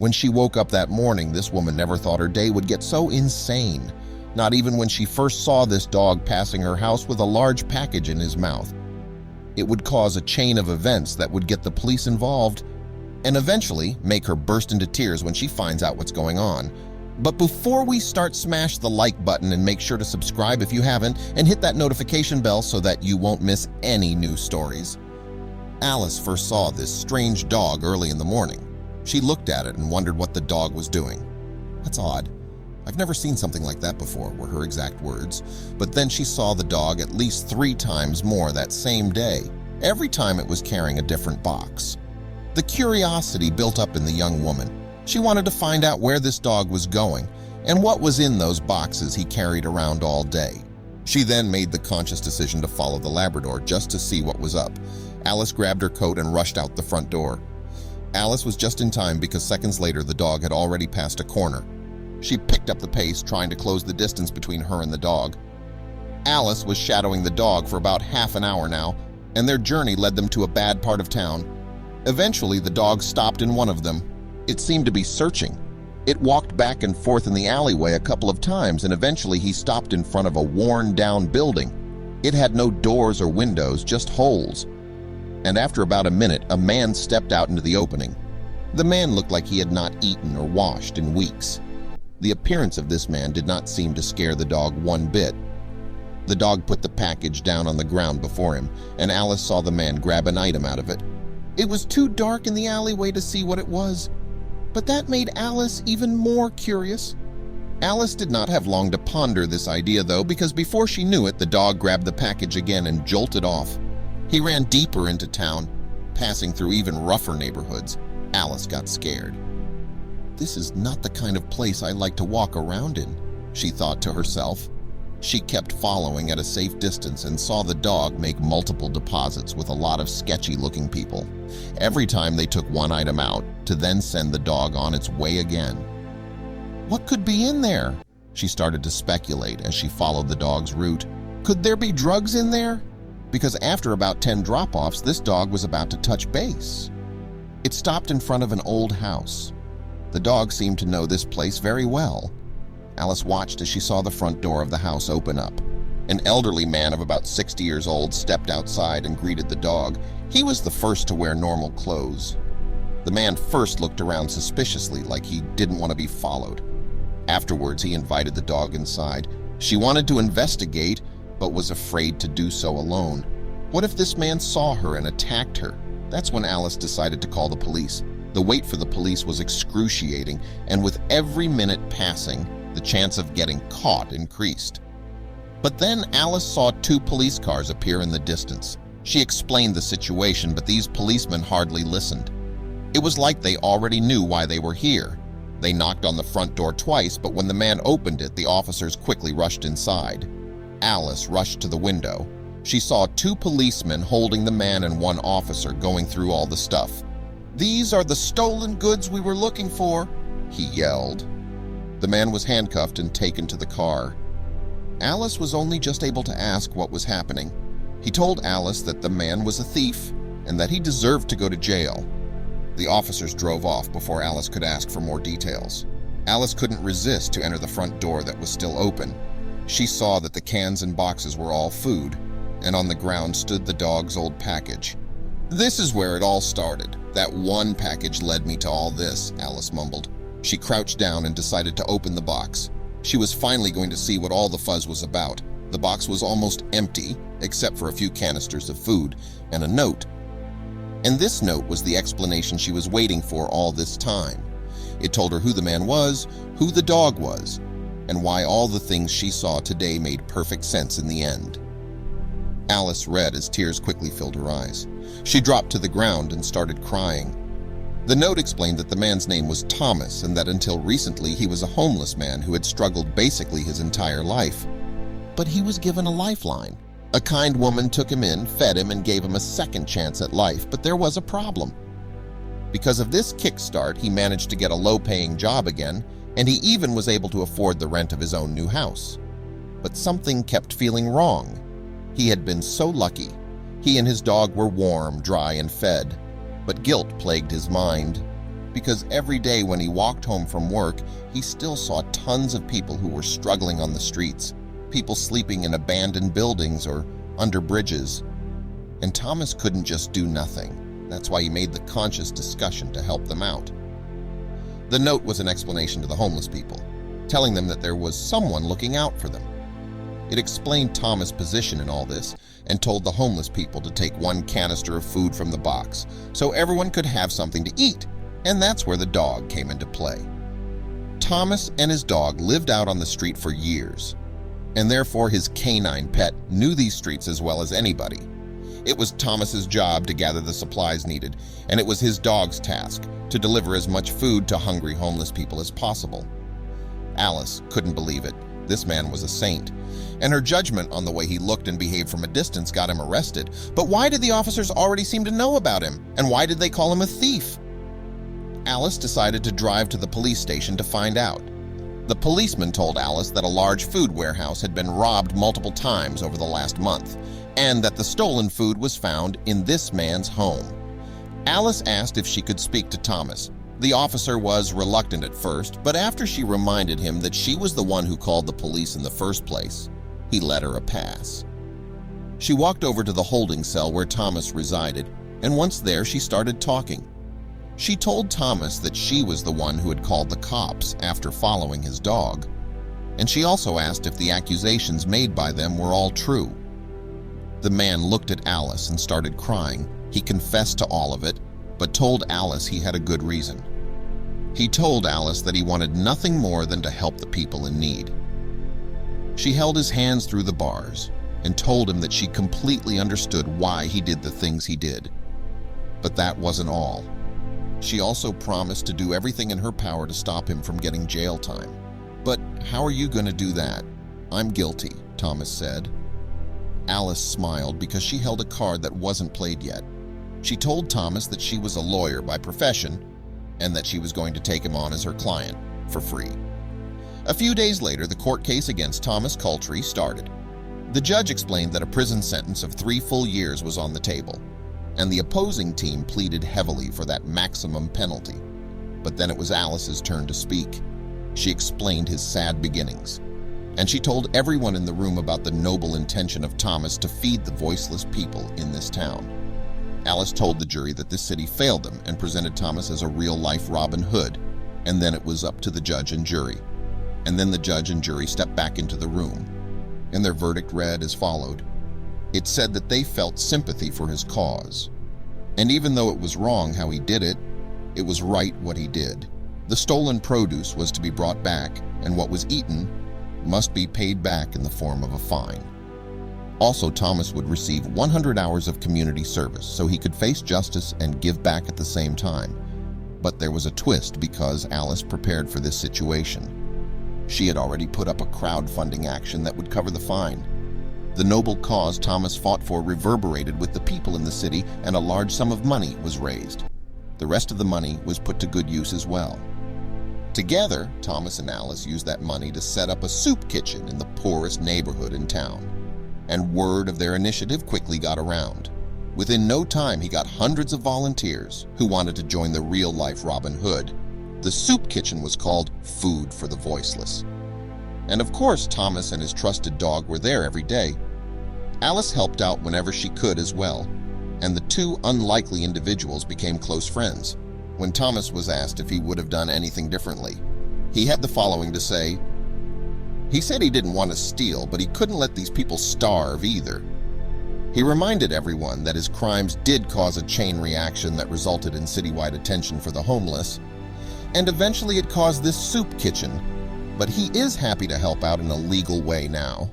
When she woke up that morning, this woman never thought her day would get so insane. Not even when she first saw this dog passing her house with a large package in his mouth. It would cause a chain of events that would get the police involved and eventually make her burst into tears when she finds out what's going on. But before we start, smash the like button and make sure to subscribe if you haven't, and hit that notification bell so that you won't miss any new stories. Alice first saw this strange dog early in the morning. She looked at it and wondered what the dog was doing. "That's odd. I've never seen something like that before," were her exact words. But then she saw the dog at least 3 times more that same day. Every time it was carrying a different box. The curiosity built up in the young woman. She wanted to find out where this dog was going and what was in those boxes he carried around all day. She then made the conscious decision to follow the Labrador just to see what was up. Alice grabbed her coat and rushed out the front door. Alice was just in time because seconds later the dog had already passed a corner. She picked up the pace, trying to close the distance between her and the dog. Alice was shadowing the dog for about half an hour now, and their journey led them to a bad part of town. Eventually, the dog stopped in one of them. It seemed to be searching. It walked back and forth in the alleyway a couple of times, and eventually he stopped in front of a worn-down building. It had no doors or windows, just holes. And after about a minute, a man stepped out into the opening. The man looked like he had not eaten or washed in weeks. The appearance of this man did not seem to scare the dog one bit. The dog put the package down on the ground before him, and Alice saw the man grab an item out of it. It was too dark in the alleyway to see what it was, but that made Alice even more curious. Alice did not have long to ponder this idea, though, because before she knew it, the dog grabbed the package again and jolted off. He ran deeper into town, passing through even rougher neighborhoods. Alice got scared. "This is not the kind of place I like to walk around in," she thought to herself. She kept following at a safe distance and saw the dog make multiple deposits with a lot of sketchy-looking people. Every time they took one item out to then send the dog on its way again. What could be in there? She started to speculate as she followed the dog's route. Could there be drugs in there? Because after about 10 drop-offs, this dog was about to touch base. It stopped in front of an old house. The dog seemed to know this place very well. Alice watched as she saw the front door of the house open up. An elderly man of about 60 years old stepped outside and greeted the dog. He was the first to wear normal clothes. The man first looked around suspiciously, like he didn't want to be followed. Afterwards, he invited the dog inside. She wanted to investigate, but was afraid to do so alone. What if this man saw her and attacked her? That's when Alice decided to call the police. The wait for the police was excruciating, and with every minute passing, the chance of getting caught increased. But then Alice saw 2 police cars appear in the distance. She explained the situation, but these policemen hardly listened. It was like they already knew why they were here. They knocked on the front door twice, but when the man opened it, the officers quickly rushed inside. Alice rushed to the window. She saw 2 policemen holding the man and 1 officer going through all the stuff. "These are the stolen goods we were looking for," he yelled. The man was handcuffed and taken to the car. Alice was only just able to ask what was happening. He told Alice that the man was a thief and that he deserved to go to jail. The officers drove off before Alice could ask for more details. Alice couldn't resist to enter the front door that was still open. She saw that the cans and boxes were all food, and on the ground stood the dog's old package. "This is where it all started. That one package led me to all this," Alice mumbled. She crouched down and decided to open the box. She was finally going to see what all the fuzz was about. The box was almost empty, except for a few canisters of food and a note. And this note was the explanation she was waiting for all this time. It told her who the man was, who the dog was, and why all the things she saw today made perfect sense in the end. Alice read as tears quickly filled her eyes. She dropped to the ground and started crying. The note explained that the man's name was Thomas and that until recently he was a homeless man who had struggled basically his entire life. But he was given a lifeline. A kind woman took him in, fed him, and gave him a second chance at life, but there was a problem. Because of this kickstart, he managed to get a low-paying job again, and he even was able to afford the rent of his own new house. But something kept feeling wrong. He had been so lucky. He and his dog were warm, dry, and fed. But guilt plagued his mind. because every day when he walked home from work, he still saw tons of people who were struggling on the streets, people sleeping in abandoned buildings or under bridges. And Thomas couldn't just do nothing. That's why he made the conscious discussion to help them out. The note was an explanation to the homeless people, telling them that there was someone looking out for them. It explained Thomas' position in all this and told the homeless people to take one canister of food from the box so everyone could have something to eat, and that's where the dog came into play. Thomas and his dog lived out on the street for years, and therefore his canine pet knew these streets as well as anybody. It was Thomas's job to gather the supplies needed, and it was his dog's task to deliver as much food to hungry homeless people as possible. Alice couldn't believe it. This man was a saint, and her judgment on the way he looked and behaved from a distance got him arrested. But why did the officers already seem to know about him, and why did they call him a thief? Alice decided to drive to the police station to find out. The policeman told Alice that a large food warehouse had been robbed multiple times over the last month, and that the stolen food was found in this man's home. Alice asked if she could speak to Thomas. The officer was reluctant at first, but after she reminded him that she was the one who called the police in the first place, he let her a pass. She walked over to the holding cell where Thomas resided, and once there she started talking. She told Thomas that she was the one who had called the cops after following his dog, and she also asked if the accusations made by them were all true. The man looked at Alice and started crying. He confessed to all of it, but told Alice he had a good reason. He told Alice that he wanted nothing more than to help the people in need. She held his hands through the bars and told him that she completely understood why he did the things he did. But that wasn't all. She also promised to do everything in her power to stop him from getting jail time. "But how are you going to do that?" "I'm guilty," Thomas said. Alice smiled because she held a card that wasn't played yet. She told Thomas that she was a lawyer by profession and that she was going to take him on as her client for free. A few days later, the court case against Thomas Coultry started. The judge explained that a prison sentence of 3 full years was on the table, and the opposing team pleaded heavily for that maximum penalty. But then it was Alice's turn to speak. She explained his sad beginnings, and she told everyone in the room about the noble intention of Thomas to feed the voiceless people in this town. Alice told the jury that this city failed them and presented Thomas as a real-life Robin Hood, and then it was up to the judge and jury. And then the judge and jury stepped back into the room, and their verdict read as followed. It said that they felt sympathy for his cause, and even though it was wrong how he did it, it was right what he did. The stolen produce was to be brought back, and what was eaten must be paid back in the form of a fine. Also, Thomas would receive 100 hours of community service so he could face justice and give back at the same time. But there was a twist because Alice prepared for this situation. She had already put up a crowdfunding action that would cover the fine. The noble cause Thomas fought for reverberated with the people in the city, and a large sum of money was raised. The rest of the money was put to good use as well. Together, Thomas and Alice used that money to set up a soup kitchen in the poorest neighborhood in town. And word of their initiative quickly got around. Within no time, he got hundreds of volunteers who wanted to join the real-life Robin Hood. The soup kitchen was called Food for the Voiceless. And of course, Thomas and his trusted dog were there every day. Alice helped out whenever she could as well, and the two unlikely individuals became close friends. When Thomas was asked if he would have done anything differently, he had the following to say. He said he didn't want to steal, but he couldn't let these people starve either. He reminded everyone that his crimes did cause a chain reaction that resulted in citywide attention for the homeless, and eventually it caused this soup kitchen, but he is happy to help out in a legal way now.